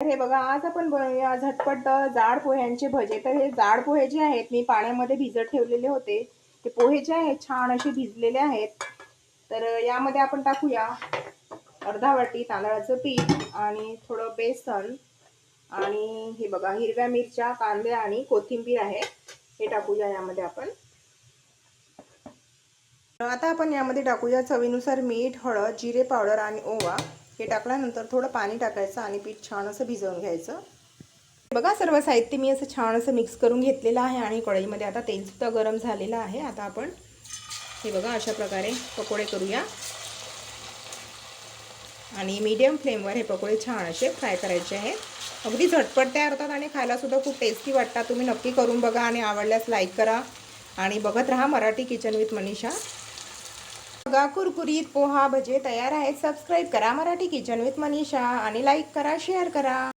हे बघा, आज आपण बनवूया झटपट जाड पोह्यांचे भजे. तर हे जाड पोहे जे आहेत मी पाण्यामध्ये भिजत ठेवलेले होते. ते पोहे जे आहेत छान असे भिजलेले आहेत. तर यामध्ये आपण टाकूया अर्धा वाटी तांदळाचं पीठ आणि थोडं बेसन आणि हे बघा हिरव्या मिरच्या, कांदे आणि कोथिंबीर आहे, हे टाकूया यामध्ये आपण. आता आपण यामध्ये टाकूया चवीनुसार मीठ, हळद, जिरे पावडर आणि ओवा. हे टाकल्यानंतर थोडं पाणी टाकायचं आणि पीठ छान असं भिजवून घ्यायचं. बघा, सर्व साहित्य मी असं छान असं मिक्स करून घेतलेलं आहे आणि कढईमध्ये आता तेलसुद्धा गरम झालेलं आहे. आता आपण हे बघा अशा प्रकारे पकोडे करूया आणि मीडियम फ्लेमवर हे पकोडे छान असे फ्राय करायचे आहे. अगदी झटपट तयार होतात आणि खायलासुद्धा खूप टेस्टी वाटतात. तुम्ही नक्की करून बघा आणि आवडल्यास लाईक करा आणि बघत राहा मराठी किचन विथ मनीषा. बघा, कुरकुरीत पोहा भजे तयार आहेत. सबस्क्राईब करा मराठी किचन विथ मनीषा आणि लाईक करा, शेअर करा.